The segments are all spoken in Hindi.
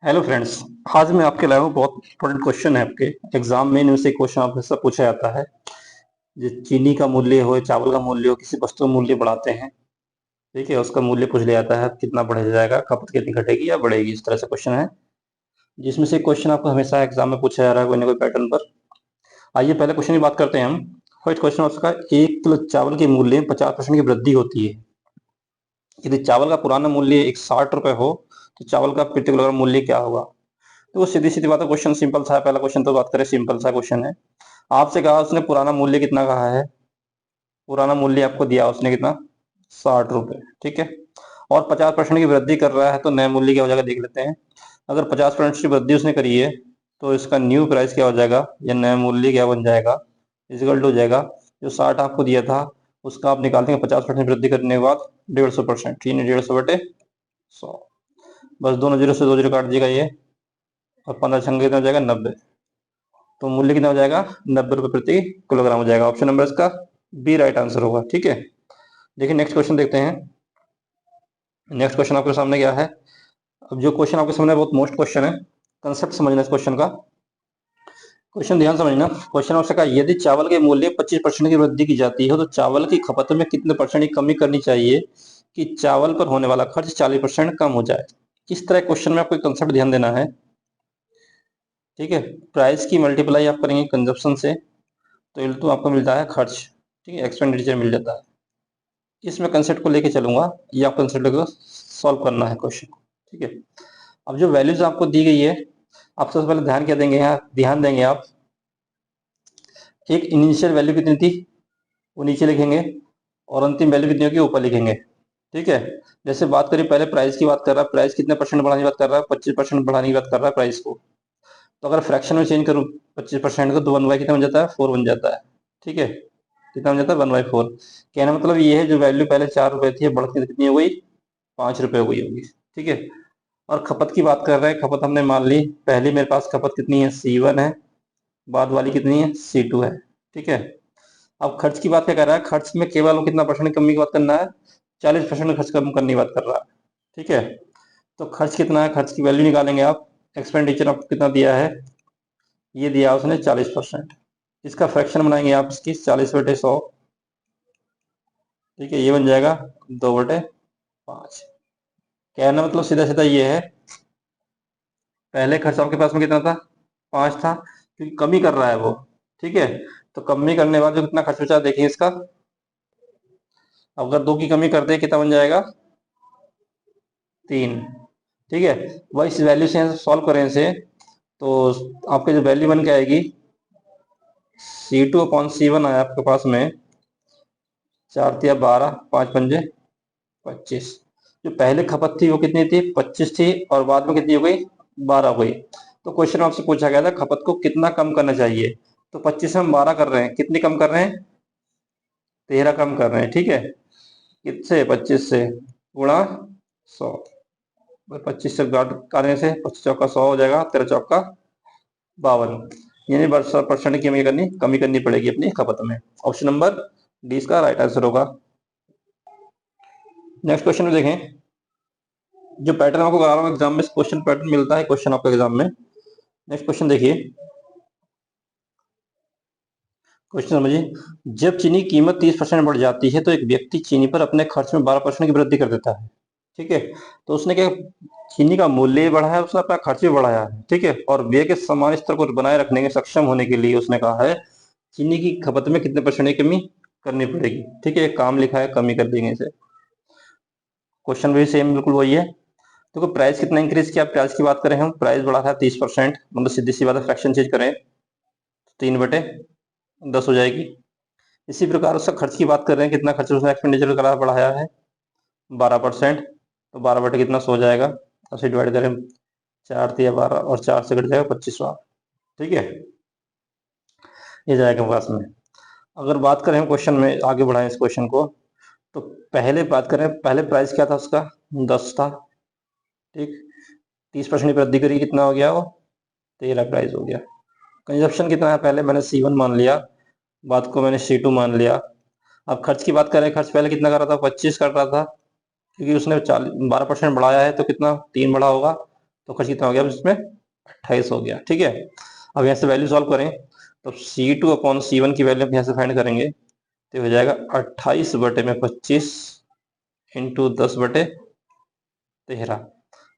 Hello friends. आज मैं आपके लाया हूँ बहुत इंपॉर्टेंट क्वेश्चन है। आपके एग्जाम में इनमें से क्वेश्चन आपसे सब पूछा जाता है। जो चीनी का मूल्य हो, चावल का मूल्य हो, किसी वस्तु का मूल्य बढ़ाते हैं, ठीक है, उसका मूल्य पूछ लिया जाता है, कितना बढ़ जाएगा, खपत कितनी घटेगी या बढ़ेगी, इस तरह से क्वेश्चन है। जिसमें से क्वेश्चन आपको हमेशा एग्जाम में पूछा जा रहा है कोई ना कोई पैटर्न पर। आइए पहले क्वेश्चन की बात करते हैं हम। फर्स्ट क्वेश्चन आपका, 1 किलो चावल के मूल्य में 50% की वृद्धि होती है। यदि चावल का पुराना मूल्य 60 रुपए हो तो चावल का प्रति किलोग्राम मूल्य क्या होगा। तो वो सीधी सीधी बात है, क्वेश्चन सिंपल सा है। पहला क्वेश्चन तो बात करें, सिंपल सा क्वेश्चन है। आपसे कहा उसने पुराना मूल्य कितना कहा है, पुराना मूल्य आपको दिया उसने कितना, 60 रुपए, ठीक है। और 50% की वृद्धि कर रहा है तो नया मूल्य क्या हो जाएगा देख लेते हैं। अगर 50% की वृद्धि उसने करी है तो इसका न्यू प्राइस क्या हो जाएगा या नया मूल्य क्या बन जाएगा, इजिकल टू हो जाएगा जो 60 आपको दिया था उसका आप निकाल देंगे 50% वृद्धि करने के बाद 150%, ठीक है, 150/100। बस दोनों जीरो से दो जीरो काट दीजिएगा ये, और 15 छंगे कितना हो जाएगा, 90। तो मूल्य कितना हो जाएगा, 90 रुपए प्रति किलोग्राम हो जाएगा। ऑप्शन नंबर इसका बी राइट आंसर होगा, ठीक है। देखिए नेक्स्ट क्वेश्चन देखते हैं। नेक्स्ट क्वेश्चन आपके सामने क्या है। अब जो क्वेश्चन आपके सामने बहुत मोस्ट क्वेश्चन है, कंसेप्ट समझना इस क्वेश्चन का। क्वेश्चन ध्यान समझना। क्वेश्चन आपसे कहा, यदि चावल के मूल्य 25% की वृद्धि की जाती है तो चावल की खपत में कितने परसेंट की कमी करनी चाहिए कि चावल पर होने वाला खर्च 40% कम हो जाए। इस तरह क्वेश्चन में आपको कंसेप्ट ध्यान देना है, ठीक है। प्राइस की मल्टीप्लाई आप करेंगे कंजप्शन से तो इल्टू आपको मिलता है खर्च, ठीक है, एक्सपेंडिचर मिल जाता है। इसमें कंसेप्ट को लेके चलूंगा, ये आप कंसेप्ट को सॉल्व करना है क्वेश्चन को, ठीक है। अब जो वैल्यूज आपको दी गई है, आप सबसे पहले ध्यान क्या देंगे, यहाँ ध्यान देंगे आप, एक इनिशियल वैल्यू कितनी थी वो नीचे लिखेंगे, और अंतिम वैल्यू कितनी होगी ऊपर लिखेंगे, ठीक है। जैसे बात करें, पहले प्राइस की बात कर रहा है, प्राइस कितने परसेंट बढ़ाने की बात कर रहा है, 25% बढ़ाने की बात कर रहा है प्राइस को। तो अगर फ्रैक्शन में चेंज करूँ 25% को तो 1/4 कितना बन जाता है, 4 बन जाता है, ठीक है। कितना बन जाता है, 1/4। कहना मतलब ये है जो वैल्यू पहले 4 रुपए थी बढ़ के कितनी हो गई, 5 रुपए हो गई होगी, ठीक है। और खपत की बात कर रहे हैं, खपत हमने मान ली, पहली मेरे पास खपत कितनी है, C1 है, बाद वाली कितनी है, C2 है, ठीक है। अब खर्च की बात क्या कर रहा है, खर्च में केवल वो कितना परसेंट कमी की बात करना है, 40% खर्च कम करने की बात कर रहा है, ठीक है। तो खर्च कितना है, खर्च की वैल्यू निकालेंगे आप। एक्सपेंडिचर आपको कितना दिया है, ये दिया उसने 40%। इसका फ्रैक्शन बनाएंगे आप इसकी 40/100, ठीक है, ये बन जाएगा 2/5। कहना मतलब सीधा सीधा ये है, पहले खर्च आपके पास में कितना था, 5 था, क्योंकि कमी कर रहा है वो, ठीक है। तो कमी करने के बाद जो कितना खर्च बचा देखिए इसका, अगर 2 की कमी करते हैं कितना बन जाएगा, 3, ठीक है। वह इस वैल्यू से सॉल्व करें इसे, तो आपके जो वैल्यू बन के आएगी, C2/C1 आया आपके पास में 4×3=12, 5×5=25। जो पहले खपत थी वो कितनी थी, 25 थी, और बाद में कितनी हो गई, 12 हो गई। तो क्वेश्चन आपसे पूछा गया था खपत को कितना कम करना चाहिए, तो 25 से हम 12 कर रहे हैं, कितनी कम कर रहे हैं, 13 कम कर रहे हैं, ठीक है। किससे, 25 से, गुणा 100। 25 से काटने से 25×4 = 100 हो जाएगा, 13×4 = 52। यानी 12% की हमें कमी करनी पड़ेगी अपनी खपत में। ऑप्शन नंबर डी इसका राइट आंसर होगा। नेक्स्ट क्वेश्चन में देखें, जो पैटर्न आपको करा रहा हूँ एग्जाम में, क्वेश्चन पैटर्न मिलता है क्वेश्चन आपको एग्जाम में। नेक्स्ट क्वेश्चन देखिए, क्वेश्चन समझिए। जब चीनी की कीमत 30% बढ़ जाती है तो एक व्यक्ति चीनी पर अपने खर्च में 12% की वृद्धि कर देता है, ठीक है। तो उसने क्या, चीनी का मूल्य बढ़ाया, उसने अपना खर्च भी बढ़ाया है, ठीक है। और व्यय के समान स्तर को बनाए रखने के सक्षम होने के लिए उसने कहा है चीनी की खपत में कितने परसेंट की कमी करनी पड़ेगी, ठीक है। काम लिखा है, कमी कर देंगे इसे। क्वेश्चन भी सेम बिल्कुल वही है। देखो प्राइस कितना इंक्रीज किया, प्राइस की बात करें हम, प्राइस बढ़ा था 30%, मतलब सीधी सी बात है, फ्रैक्शन चेंज करें तो 3/10 हो जाएगी। इसी प्रकार उसका खर्च की बात कर रहे हैं, कितना खर्च उसने एक्सपेंडिचर करा बढ़ाया है, 12%। तो 12 बटे कितना, 100 जाएगा, उसे डिवाइड करें 4×3=12, और 4 से कट जाएगा 25वां, ठीक है, ये जाएगा पास में। अगर बात करें हम क्वेश्चन में आगे बढ़ाएं इस क्वेश्चन को, तो पहले बात करें, पहले प्राइस क्या था उसका, 10 था, ठीक। 30% की वृद्धि करी, कितना हो गया वो, 13 प्राइस हो गया। कंजप्शन कितना है, पहले मैंने C1 मान लिया, बाद को मैंने C2 मान लिया। अब खर्च की बात करें, खर्च पहले कितना कर रहा था, 25 कर रहा था, क्योंकि उसने 40 12% बढ़ाया है तो कितना, 3 बढ़ा होगा, तो खर्च कितना हो गया इसमें, 28 हो गया। ठीक है, अब यहाँ से वैल्यू सॉल्व करें तो C2/C1 की वैल्यू हम यहाँ से फाइंड करेंगे, तो हो जाएगा 28/25 इंटू 10/13।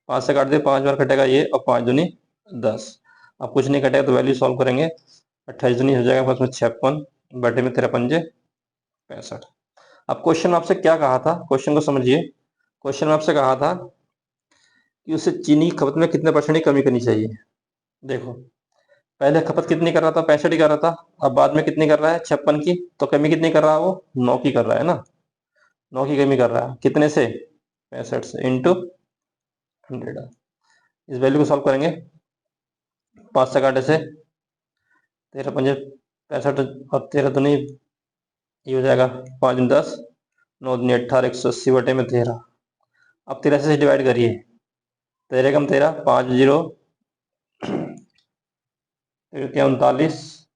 5 से काट दे, 5 बार कटेगा ये, और 5 दूनी 10। अब कुछ नहीं कटेगा तो वैल्यू सॉल्व करेंगे, 28 दूनी हो जाएगा पास में 56 बटे में 13 पंजे 65। अब क्वेश्चन में आपसे क्या कहा था, क्वेश्चन को समझिए। क्वेश्चन में आपसे कहा था कि उसे चीनी की खपत में कितने परसेंट की कमी करनी चाहिए। देखो, पहले खपत कितनी कर रहा था, 65 ही कर रहा था। अब बाद में कितनी कर रहा है, 56 की। तो कमी कितनी कर रहा है वो, 9 की कर रहा है ना, 9 की कमी कर रहा है। कितने से, 65 से, इंटू 100। इस वैल्यू को सॉल्व करेंगे, 5 से काटे से 13 पंजे 65 और 13 दूनी ये हो जाएगा 5 दूनी 10, 9 दूनी 18, 180 बटे में 13। अब 83 से डिवाइड करिए, 13 कम 13, 5 जीरो 39।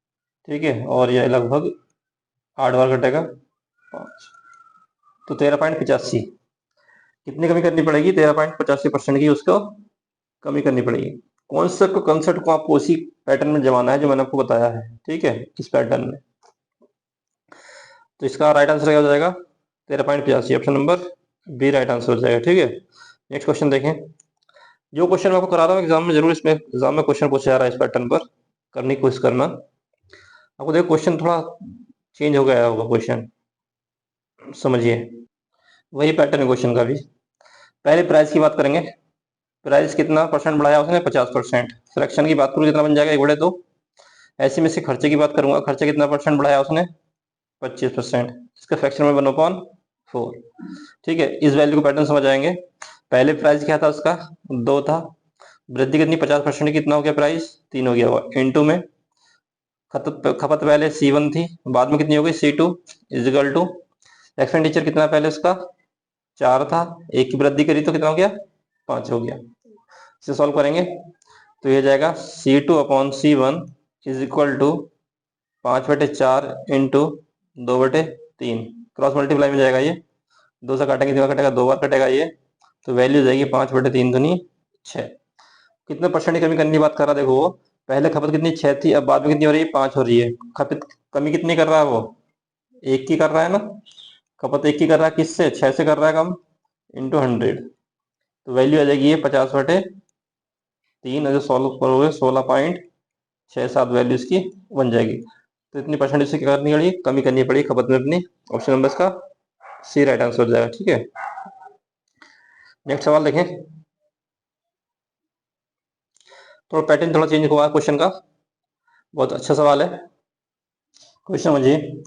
ठीक है, और यह लगभग 8 बार कटेगा 5, तो 13.85। कितनी कमी करनी पड़ेगी, 13.85% की उसको कमी करनी पड़ेगी। कॉन्सेप्ट को आपको उसी पैटर्न में जमाना है जो मैंने आपको बताया है। ठीक है, इस पैटर्न में। तो इसका राइट आंसर क्या हो जाएगा, 13.85। Option number B right answer हो जाएगा। ठीक है, नेक्स्ट क्वेश्चन देखें। जो क्वेश्चन मैं आपको करा रहा हूँ एग्जाम में, जरूर इसमें एग्जाम में क्वेश्चन पूछा जा रहा है इस पैटर्न पर, करने की कोशिश करना। आपको देखो क्वेश्चन थोड़ा चेंज हो गया होगा, क्वेश्चन समझिए, वही पैटर्न है क्वेश्चन का भी। पहले प्राइस की बात करेंगे, प्राइस कितना परसेंट बढ़ाया उसने, 50%। सिलेक्शन की बात करूँ कितना बन जाएगा, 1/2। ऐसे में से खर्चे की बात करूंगा, खर्चा कितना परसेंट बढ़ाया उसने, 25%। इसका फ्रैक्शन में 1/4। ठीक है, इस वैल्यू को पैटर्न समझ आएंगे। पहले प्राइस क्या था उसका, 2 था। वृद्धि कितनी, 50%, कितना हो गया प्राइस, 3 हो गया। इंटू में खपत पहले C1 थी, बाद में कितनी हो गई, C2 इजिकल टू एक्सपेंडिचर कितना पहले उसका 4 था, 1 की वृद्धि करी तो कितना हो गया, 5 हो गया। इसे सॉल्व करेंगे तो ये जाएगा C2/C1 is equal to 5/4 into 2/3। Cross multiply में जाएगा ये, 2 से काटेंगे 2 कटेगा, 2 बार कटेगा ये, तो वैल्यू जाएगी 5/3 दूनी 6। कितने परसेंट की कमी करने की बात कर रहा है, देखो वो पहले खपत कितनी 6 थी, अब बाद में कितनी हो रही है, 5 हो रही है। खपत कमी कितनी कर रहा है वो, 1 की कर रहा है ना, खपत 1 की कर रहा है, किससे, 6 से कर रहा है कम, इंटू 100। तो वैल्यू आ जाएगी ये 50/3, अगर सॉल्व करोगे 16.67 वैल्यू इसकी बन जाएगी। तो इतनी परसेंट इससे क्या करनी पड़ेगी, कमी करनी पड़ेगी खपत में अपनी। ऑप्शन नंबर इसका सी राइट आंसर हो जाएगा। ठीक है, नेक्स्ट सवाल देखें। तो पैटर्न थोड़ा चेंज हुआ है क्वेश्चन का, बहुत अच्छा सवाल है। क्वेश्चन समझिए,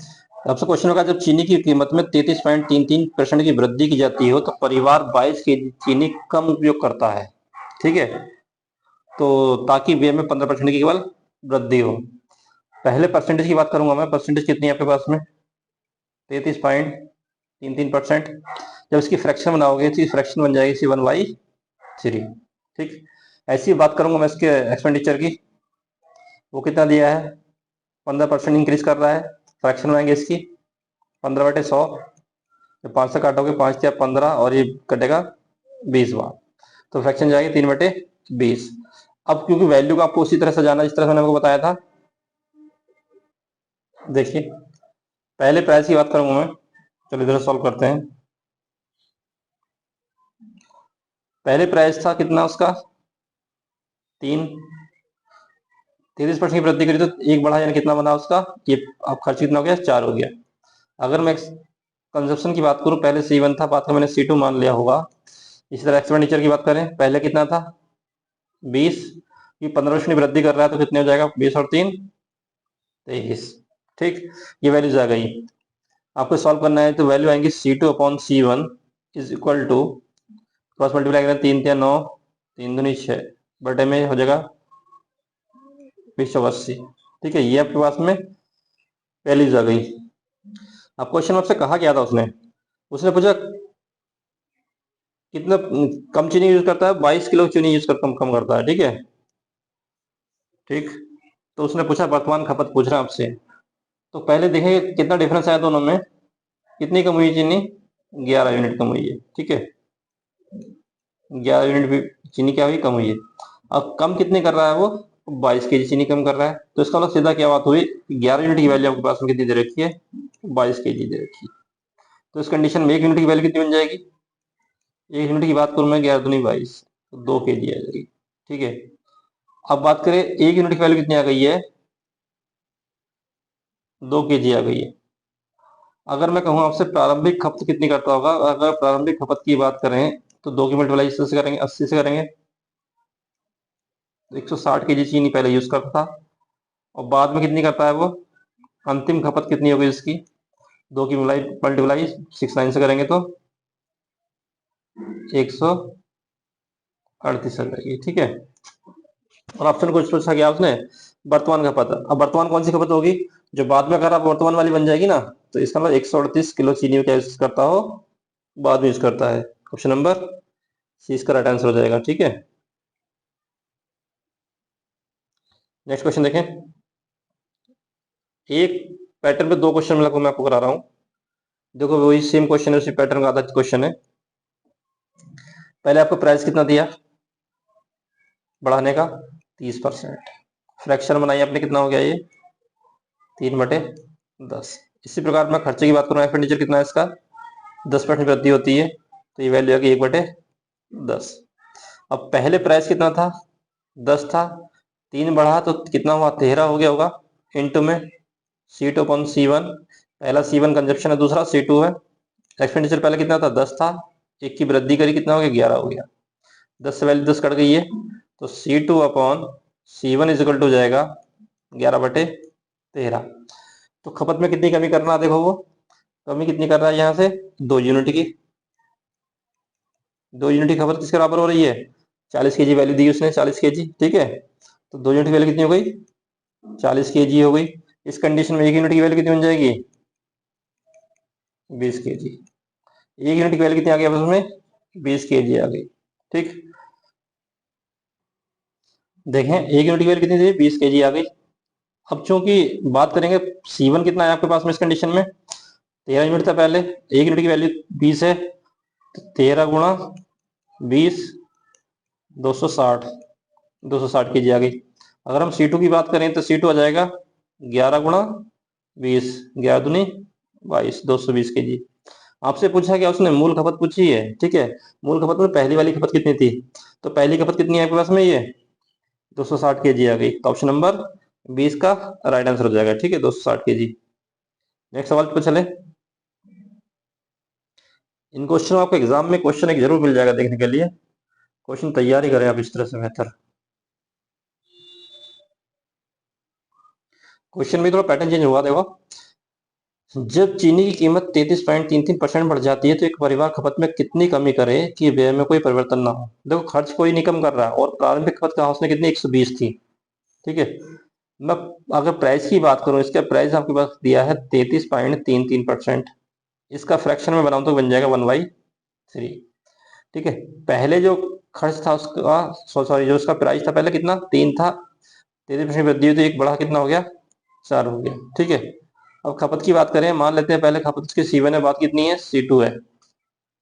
आपसे क्वेश्चन होगा, जब चीनी की कीमत में 33.33% की वृद्धि की जाती हो तो परिवार 22 केजी चीनी कम उपयोग करता है। ठीक है, तो ताकि व्यय में 15% की केवल वृद्धि हो। पहले परसेंटेज की बात करूंगा मैं, परसेंटेज कितनी है आपके पास में, 33.33%। जब इसकी फ्रैक्शन बनाओगे तो फ्रैक्शन बन जाएगी C1/3। ठीक, ऐसी बात करूंगा मैं इसके एक्सपेंडिचर की, वो कितना दिया है, 15% इंक्रीज कर रहा है। फ्रैक्शन बनाएंगे इसकी 15/100, 5 से काटोगे 5 या 15 और ये कटेगा 20 बार, तो फ्रैक्शन जाएगी 3/20। अब क्योंकि वैल्यू को आपको उसी तरह से जाना जिस तरह से मैंने आपको बताया था, देखिए पहले प्राइस की बात करूंगा मैं, चलो इधर सॉल्व करते हैं। पहले प्राइस था कितना उसका 3, 33% की वृद्धि करी तो 1 बढ़ा, यानी कितना बना उसका, ये अब खर्च कितना हो गया, 4 हो गया। अगर मैं कंजप्शन की बात करूं, पहले C1 था, बाद में मैंने C2 मान लिया होगा। इसी तरह एक्सपेंडिचर की बात करें, पहले कितना था 20, ये 15% वृद्धि कर रहा है तो कितने हो जाएगा, 20 और 3 23। ठीक, ये वैल्यूज आ गई। आपको सॉल्व करना है तो वैल्यू आएंगी C2/C1 is equal to, cross multiply करें 3 या 9, 3 दूनी 6 बटे में हो जाएगा 280। ठीक है, ये आपके पास में वैल्यूज आ गई। अब क्वेश्चन आपसे कहा क्या था, उसने उसने पूछा कितना कम चीनी यूज करता है, 22 किलो चीनी यूज कर कम करता है। ठीक है, ठीक, तो उसने पूछा वर्तमान खपत पूछ रहा है आपसे। तो पहले देखेंगे कितना डिफरेंस आया दोनों में, कितनी कम हुई चीनी, 11 यूनिट कम हुई है। ठीक है, 11 यूनिट भी चीनी क्या हुई, कम हुई है। अब कम कितनी कर रहा है वो, 22 kg चीनी कम कर रहा है। तो इसका मतलब सीधा क्या बात हुई, 11 यूनिट की वैल्यू आपके पास में कितनी दे रखी है, 22 kg दे रखी है। तो इस कंडीशन में 1 यूनिट की वैल्यू कितनी बन जाएगी, 1 यूनिट की बात करूं मैं, 11 दूनी 22, तो 2 kg आ जाएगी। ठीक है, अब बात करें 1 यूनिट की वैल्यू कितनी आ गई है, 2 kg आ गई है। अगर मैं कहूँ आपसे प्रारंभिक खपत कितनी करता होगा, अगर प्रारंभिक खपत की बात करें तो 2 की मल्टीप्लाई से करेंगे, 80 से करेंगे, 160 kg चीनी पहले यूज करता था, और बाद में कितनी करता है वो, अंतिम खपत कितनी होगी इसकी, 2 की मल्टीप्लाई 69 से करेंगे तो 138 आ जाएगी। ठीक है, और ऑप्शन कुछ पूछा गया उसने, वर्तमान खपत। अब वर्तमान कौन सी खपत होगी, जो बाद में अगर आप वर्तमान वाली बन जाएगी ना, तो इसका मतलब 138 किलो चीनी का यूज करता हो, बाद में यूज करता है। ऑप्शन नंबर सी इसका राइट आंसर हो जाएगा। ठीक है, नेक्स्ट क्वेश्चन देखें। एक पैटर्न पे 2 क्वेश्चन मैं आपको करा रहा हूं। देखो वही सेम क्वेश्चन है, उसी पैटर्न का आधा क्वेश्चन है। पहले आपको प्राइस कितना दिया बढ़ाने का, 30%। फ्रैक्शन बनाइए आपने, कितना हो गया ये, 3/10। इसी प्रकार मैं खर्चे की बात करूँ, एक्सपेंडिचर कितना है इसका, 10% वृद्धि होती है, तो ये वैल्यू आएगी 1/10। अब पहले प्राइस कितना था, 10 था, 3 बढ़ा तो कितना हुआ, 13 हो गया होगा, इंटू में C2/C1, पहला C1 कंजप्शन है, दूसरा C2 है। एक्सपेंडिचर पहले कितना था, 10 था, एक की वृद्धि करी, कितना हो गया, 11 हो गया। 10 से वैल्यू 10 कट गई है, तो C2/C1 इज इक्वल टू हो जाएगा 11/13। तो खपत में कितनी कमी करना, देखो वो कमी कितनी कर रहा है यहाँ से, 2 यूनिट की। 2 यूनिट की खपत किसके बराबर हो रही है, 40 kg वैल्यू दी उसने, 40 kg। ठीक है, तो 2 यूनिट की वैल्यू कितनी हो गई, 40 kg हो गई। इस कंडीशन में 1 यूनिट की वैल्यू कितनी बन जाएगी, 20 kg। 1 यूनिट की वैल्यू कितनी आ गई उसमें, 20 kg आ गई। ठीक, देखें 1 यूनिट की वैल्यू कितनी थी, 20 kg आ गई। अब चूंकि बात करेंगे C1 कितना है आपके पास में, इस कंडीशन में 13 यूनिट था पहले, 1 यूनिट की वैल्यू 20 है, तो 13 गुणा 20, 260, 260 kg आ गई। अगर हम C2 की बात करें तो C2 आ जाएगा 11 गुणा 20, 11 दूनी 22, 220 kg। आपसे पूछा क्या उसने, मूल खपत पूछी है। ठीक है, मूल खपत में पहली वाली खपत कितनी थी, तो पहली खपत कितनी है आपके पास में, ये 260 kg आ गई। तो ऑप्शन नंबर 20 का राइट आंसर हो जाएगा। ठीक है, 260 kg। नेक्स्ट सवाल पे चले। इन क्वेश्चन आपको एग्जाम में क्वेश्चन एक जरूर मिल जाएगा देखने के लिए, क्वेश्चन तैयारी करें आप इस तरह से बेहतर। क्वेश्चन में थोड़ा पैटर्न चेंज हुआ, देखो जब चीनी की कीमत 33.33% बढ़ जाती है तो एक परिवार खपत में कितनी कमी करे कि व्यय में कोई परिवर्तन ना हो। देखो खर्च कोई नहीं कम कर रहा, और प्रारंभिक खपत का उसने कितनी 120 थी। ठीक है, मैं अगर प्राइस की बात करूं, इसका प्राइस आपके पास दिया है 33.33%। इसका फ्रैक्शन में बनाऊं तो बन जाएगा 1/3। ठीक है, पहले जो खर्च था उसका, सॉरी जो उसका प्राइस था पहले कितना, 3 था, 33% वृद्धि हुई तो एक बढ़ा कितना हो गया, 4 हो गया। ठीक है, अब खपत की बात करें, मान लेते हैं पहले खपत उसकी C1 है, बात कितनी है, C2 है,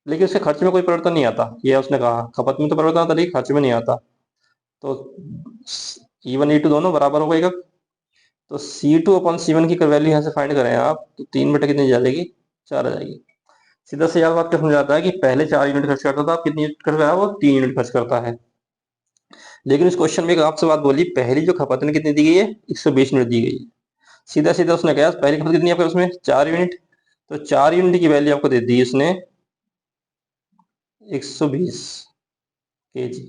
लेकिन उसके खर्च में कोई परिवर्तन नहीं आता, ये उसने कहा खपत में तो परिवर्तन आता लेकिन खर्च में नहीं आता। तो E1 E2 दोनों बराबर हो गएगा, तो C2/C1 की वैल्यू यहाँ से फाइंड करें आप, तो 3 बटे कितनी जा जाएगी, 4 आ जाएगी। सीधा से याद बात क्या समझ आता है कि पहले 4 यूनिट खर्च करता था, अब कितनी यूनिट खर्च कर रहा है, वो 3 यूनिट खर्च करता है। लेकिन इस क्वेश्चन में एक आपसे बात बोली, पहली जो खपत में कितनी दी गई है, 120 यूनिट दी गई है। सीधा सीधा उसने कहा पहली खपत कितनी है आपके उसमें, 4 यूनिट, तो 4 यूनिट की वैल्यू आपको दे दी उसने 120 kg।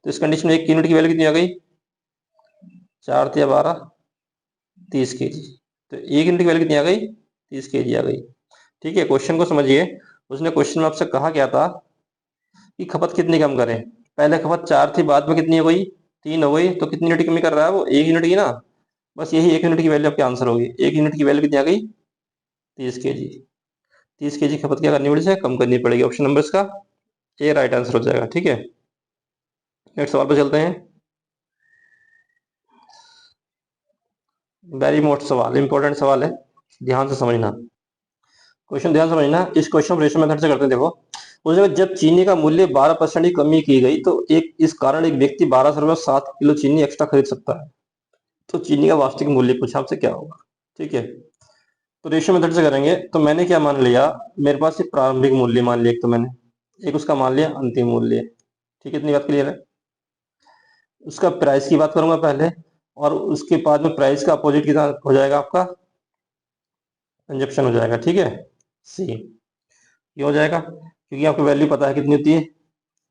तो इस कंडीशन में 1 यूनिट की वैल्यू कितनी आ गई, 4 या 12, 30 kg। तो 1 यूनिट की वैल्यू कितनी आ गई, 30 kg आ गई। ठीक है, क्वेश्चन को समझिए, उसने क्वेश्चन में आपसे कहा क्या था कि खपत कितनी कम करें। पहले खपत 4 थी, बाद में कितनी हो गई, 3 हो गई, तो कितनी यूनिट की कमी कर रहा है वो, 1 यूनिट की ना। बस यही 1 यूनिट की वैल्यू आपके आंसर होगी। 1 यूनिट की वैल्यू कितनी आ गई, 30 kg। 30 kg खपत क्या करनी पड़ी है, कम करनी पड़ेगी। ऑप्शन नंबर इसका ए राइट आंसर हो जाएगा। ठीक है, नेक्स्ट सवाल पे चलते हैं। वेरी मोस्ट सवाल, इंपॉर्टेंट सवाल है, ध्यान से समझना क्वेश्चन, ध्यान से समझना। इस क्वेश्चन को रेशो मेथड से करते हैं। देखो उस जगह जब चीनी का मूल्य 12% की कमी की गई तो इस कारण एक व्यक्ति 1200 रुपये 7 किलो चीनी एक्स्ट्रा खरीद सकता है। तो चीनी का वास्तविक मूल्य पूछा आपसे क्या होगा। ठीक है, तो रेशियो मेथड से करेंगे। तो मैंने क्या मान लिया, मेरे पास एक प्रारंभिक मूल्य मान लिया, एक तो मैंने एक उसका मान लिया अंतिम मूल्य। ठीक है, इतनी बात क्लियर है। उसका प्राइस की बात करूंगा पहले, और उसके बाद में प्राइस का अपोजिट कितना हो जाएगा, आपका कंजप्शन हो जाएगा। ठीक है, सी ये हो जाएगा, क्योंकि आपको वैल्यू पता है कितनी होती है,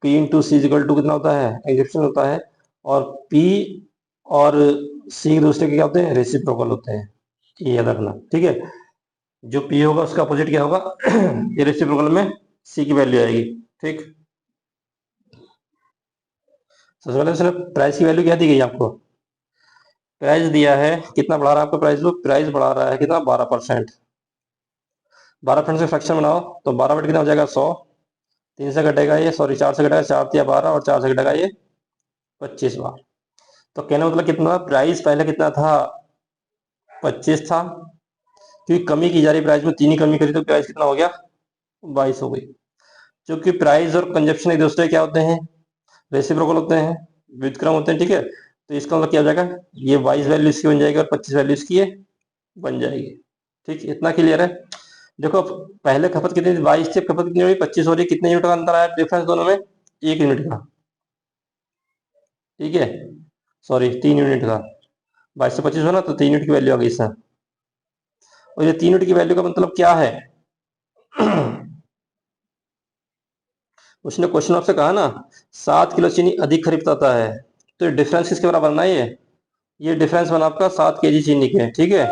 P into C is equal to कितना होता है, कंजप्शन होता है। और P और C एक दूसरे के क्या होते हैं, रेसिप्रोकल होते हैं, ये याद रखना। ठीक है, जो P होगा उसका अपोजिट क्या होगा ये रेसिप्रोकल में C की वैल्यू आएगी। ठीक, सबसे पहले उसने प्राइस की वैल्यू क्या दी गई आपको, प्राइस दिया है कितना बढ़ा रहा है आपका प्राइस, वो प्राइस बढ़ा रहा है कितना, 12%। 12% से फ्रैक्शन बनाओ तो 12 बटे कितना हो जाएगा, 100। 3 से घटेगा ये, सॉरी 4 से घटेगा, 4 या 12, और 4 से घटेगा ये 25 बार। तो कहने मतलब कितना, प्राइस पहले कितना था, 25 था, क्योंकि कमी की जा रही प्राइस में, 3 ही कमी करी तो प्राइस कितना हो गया, 22 हो गई। क्योंकि प्राइस और कंजप्शन एक दूसरे क्या होते हैं, रेसिप्रोकल होते हैं, व्युत्क्रम होते हैं। ठीक है, तो इसका मतलब क्या हो जाएगा, ये 22 वैल्यू इसकी बन जाएगी और 25 वैल्यू इसकी ये बन जाएगी। ठीक, इतना क्लियर है। देखो अब पहले खपत कितनी थी, 22 थी, खपत कितनी हुई, 25 हो रही है। कितने यूनिट का अंतर आया डिफरेंस दोनों में, 1 यूनिट का। ठीक है, सॉरी 3 यूनिट का, 22 से 25 होना तो 3 यूनिट की वैल्यू आ गई इसमें। और ये 3 यूनिट की वैल्यू का मतलब क्या है उसने क्वेश्चन आपसे कहा ना 7 किलो चीनी अधिक खरीद पाता है, तो ये डिफरेंस किसके बराबर बनना है, ये डिफरेंस बना आपका 7 kg चीनी के। ठीक है,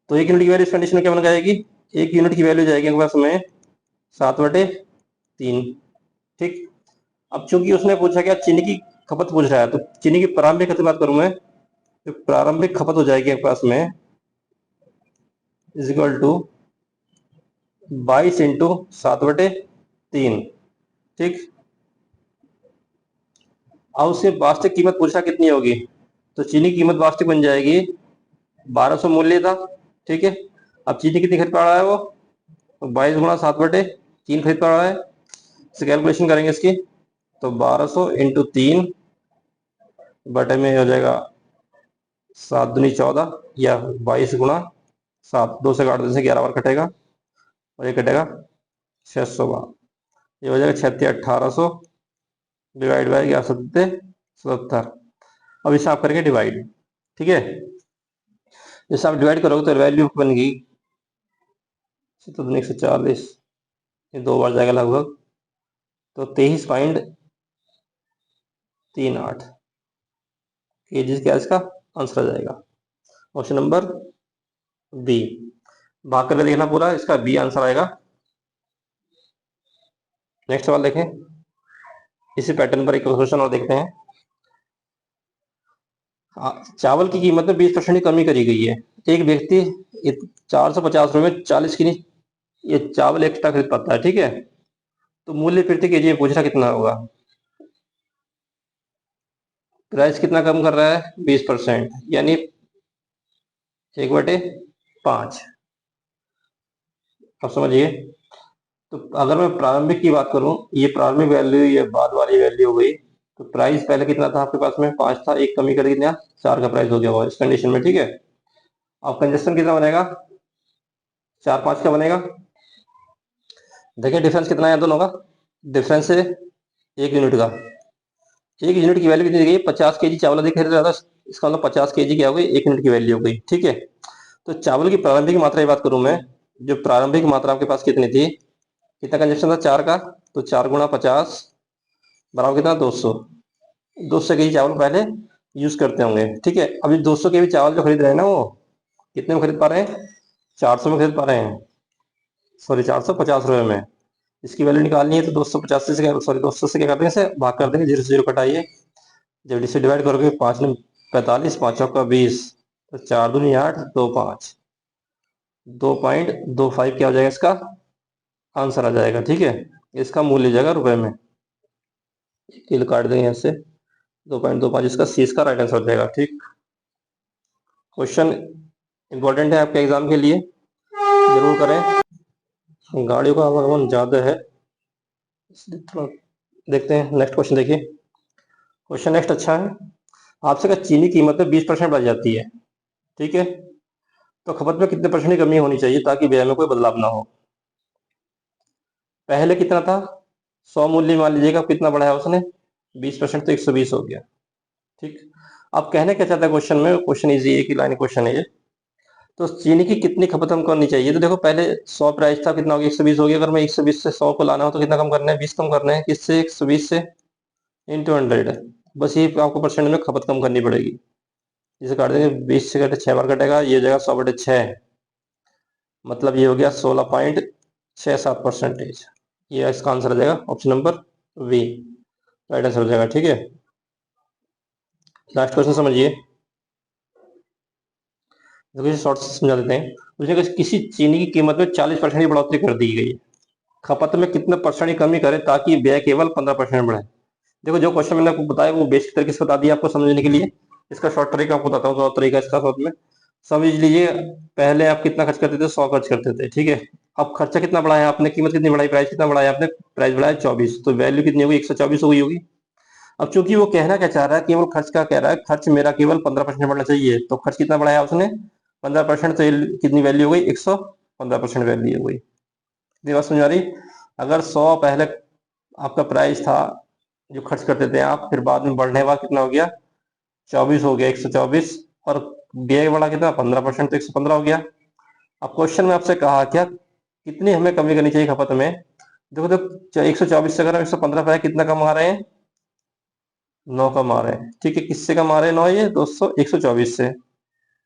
तो 1 यूनिट की वैल्यू इस कंडीशन में क्या बन जाएगी, 1 यूनिट की वैल्यू जाएगी आपके पास में 7/3। ठीक, अब चूंकि उसने पूछा क्या, चीनी की खपत पूछ रहा है, तो चीनी की प्रारंभिक खपत की बात करूं मैं, तो प्रारंभिक खपत हो जाएगी आपके पास में इज इक्वल टू 22 इंटू 7/3। ठीक, अब उससे वास्तविक कीमत पूछा कितनी होगी, तो चीनी की कीमत वास्तविक बन जाएगी 1200 मूल्य था। ठीक है, अब चीनी कितनी खरीद पा रहा है वो, तो 22 गुणा 7/3 खरीद पा रहा है। इसे कैलकुलेशन करेंगे इसकी, तो 1200 इंटू 3 बटे में हो जाएगा 7 दूनी 14, या 22 गुणा 7, 2 से काट देने से 11 बार कटेगा, और ये कटेगा 600 बार, ये हो जाएगा 36 1800 डिवाइड बाई 11 अब इसे आप करेंगे डिवाइड। ठीक है, जैसे आप डिवाइड करोगे तो वैल्यू बन गई 140, ये 2 बार जाएगा लगभग, तो 23.38 kg क्या इसका आंसर आ जाएगा, ऑप्शन नंबर बी। भाग करके देखना पूरा, इसका बी आंसर आएगा। नेक्स्ट सवाल देखें, इसी पैटर्न पर एक क्वेश्चन और देखते हैं। चावल की कीमत में 20% की कमी करी गई है, एक व्यक्ति 450 रुपये में 40 kg ये चावल एक्स्ट्रा खरीद पाता है। ठीक है, तो मूल्य प्रति केजी में पूछ रहा कितना होगा, प्राइस कितना कम कर रहा है, 20%, यानी 1/5। अब समझिए, तो अगर मैं प्रारंभिक की बात करूं, ये प्रारंभिक वैल्यू, ये बाद वाली वैल्यू हो गई, तो प्राइस पहले कितना था आपके पास में, 5 था, एक कमी करके कितना 4 का प्राइस हो गया होगा इस कंडीशन में। ठीक है, अब कंजस्शन कितना बनेगा, 4 5 का बनेगा। देखिए डिफरेंस कितना है दोनों का, डिफरेंस है 1 यूनिट का। 1 यूनिट की वैल्यू कितनी दी गई, 50 kg चावल अधिक खरीद रहा था, इसका मतलब 50 kg क्या हो गई, 1 यूनिट की वैल्यू हो गई। ठीक है, तो चावल की प्रारंभिक मात्रा की बात करूं मैं, जो प्रारंभिक मात्रा आपके पास कितनी थी, कितना कंजप्शन था 4 का, तो 4 गुणा 50 बराबर कितना 200। 200 kg चावल पहले यूज करते होंगे। ठीक है, अभी 200 kg चावल जो खरीद रहे हैं ना, वो कितने में खरीद पा रहे हैं, 400 में खरीद पा रहे हैं, सॉरी 450 रुपये में। इसकी वैल्यू निकालनी है तो 285 से क्या, सॉरी 200 से क्या कर देंगे, इसे भाग कर देंगे, 0 से 0 कटाइए, जब इसे डिवाइड करोगे 5 ने 45, 5 चौका 20, तो 4 दूनी 8, 2 5, 2.25 क्या हो जाएगा इसका आंसर आ जाएगा। ठीक है, इसका मूल्य जाएगा रुपए में, किल काट देंगे यहाँ से, 2.25 इसका सी इसका राइट आंसर हो जाएगा। ठीक, क्वेश्चन इंपॉर्टेंट है आपके एग्जाम के लिए, जरूर करें। गाड़ियों का आवागमन ज़्यादा है, इसलिए थोड़ा देखते हैं। नेक्स्ट क्वेश्चन देखिए। क्वेश्चन नेक्स्ट अच्छा है। आपसे अगर चीनी की कीमत में 20% बढ़ जाती है, ठीक है, तो खपत में कितने परसेंट की कमी होनी चाहिए ताकि व्यय में कोई बदलाव ना हो? पहले कितना था? 100 मूल्य मान लीजिएगा, कितना बढ़ाया उसने? 20% तो 120 हो गया। ठीक। अब कहने क्या चाहता है क्वेश्चन में, क्वेश्चन इजी एक ही लाइन क्वेश्चन है ये। तो चीनी की कितनी खपत हम करनी चाहिए? तो देखो पहले 100 प्राइस था, कितना हो गया? 120 हो गया। अगर मैं 120 से 100 को लाना हो तो कितना कम करना है? 20 कम करना है। किससे? 120 से इंटू 100। बस ये आपको परसेंट में खपत कम करनी पड़ेगी। जिसे काट देंगे, 20 से कटे 6 बार कटेगा, ये हो जाएगा 100/6, मतलब ये हो गया 16.67%। ये इसका आंसर आ जाएगा option number B, right answer हो जाएगा। ठीक है, लास्ट क्वेश्चन समझिए, देखो शॉर्ट से समझा देते हैं। उसने किसी चीनी की कीमत में 40% की बढ़ोतरी कर दी गई है, खपत में कितने परसेंट की कमी करे ताकि व्यय केवल 15% बढ़े? देखो जो क्वेश्चन मैंने आपको बताया वो बेसिक तरीके से बता दिया आपको समझने के लिए। इसका शॉर्ट तरीका आपको बताता हूँ, शॉर्ट तरीका इसका शॉर्ट में समझ लीजिए। पहले आप कितना खर्च करते थे? 100 खर्च करते थे, ठीक है। अब खर्चा कितना बढ़ाया आपने? कीमत कितनी बढ़ाई? प्राइस कितना बढ़ाया आपने? प्राइस बढ़ाया 24, तो वैल्यू कितनी होगी? 124 हो गई होगी। अब चूंकि वो कहना क्या चाह रहा है, केवल खर्च का कह रहा है, खर्च मेरा केवल 15% बढ़ना चाहिए, तो खर्च कितना बढ़ाया उसने? 15%, तो ये कितनी वैल्यू हो गई? 115% वैल्यू हो गई। ये बात समझ आ रही? अगर 100 पहले आपका प्राइस था जो खर्च करते थे आप, फिर बाद में बढ़ने के बाद कितना हो गया? 24 हो गया, 124, और व्यय बढ़ा कितना? 15%, तो 115 हो गया। अब क्वेश्चन में आपसे कहा क्या, कितनी हमें कमी करनी चाहिए खपत में? देखो तो 124 से अगर हम 115 पे कितना कमा रहे हैं? 9 कमा रहे हैं, ठीक है। किससे कमा रहे हैं 9? ये दोस्तों 124 से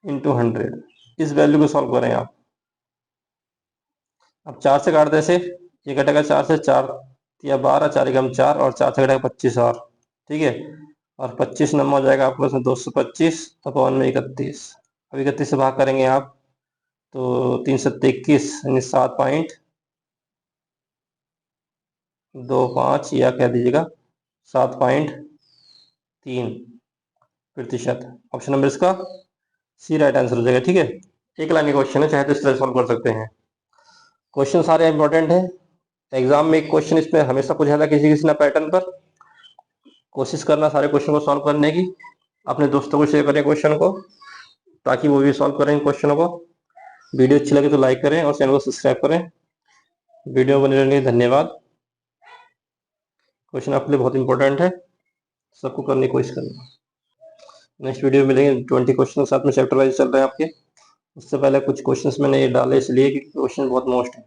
इंटू 100। इस वैल्यू को सॉल्व करें आप। अब 4 से काट दे से, ये कटेगा 4 से, 4 या 12, 4 एकम 4, और 4 से कटेगा 25 और, ठीक है। और 25 नंबर हो जाएगा आपको उसमें 225 अपॉन में 31। अब 31 से भाग करेंगे आप तो 321, यानी 7.25, या कह दीजिएगा 7.3%। ऑप्शन नंबर इसका सी राइट आंसर हो जाएगा। ठीक है, एक लाइन का क्वेश्चन है, चाहे तो इस तरह सॉल्व कर सकते हैं। क्वेश्चन सारे इंपॉर्टेंट है, एग्जाम में एक क्वेश्चन इसमें हमेशा पूछा था किसी किसी ना पैटर्न पर। कोशिश करना सारे क्वेश्चन को सॉल्व करने की, अपने दोस्तों को शेयर करें क्वेश्चन को, ताकि वो भी सॉल्व करें इन क्वेश्चनों को। वीडियो अच्छी लगे तो लाइक करें और चैनल को सब्सक्राइब करें। वीडियो बने रहने के लिए धन्यवाद। क्वेश्चन आपके लिए बहुत इंपॉर्टेंट है, सबको करने की कोशिश करना। नेक्स्ट वीडियो में मिलेंगे, 20 क्वेश्चन साथ में चैप्टर वाइज चल रहे हैं आपके। उससे पहले कुछ क्वेश्चंस मैंने ये डाले इसलिए कि क्वेश्चन बहुत मोस्ट है।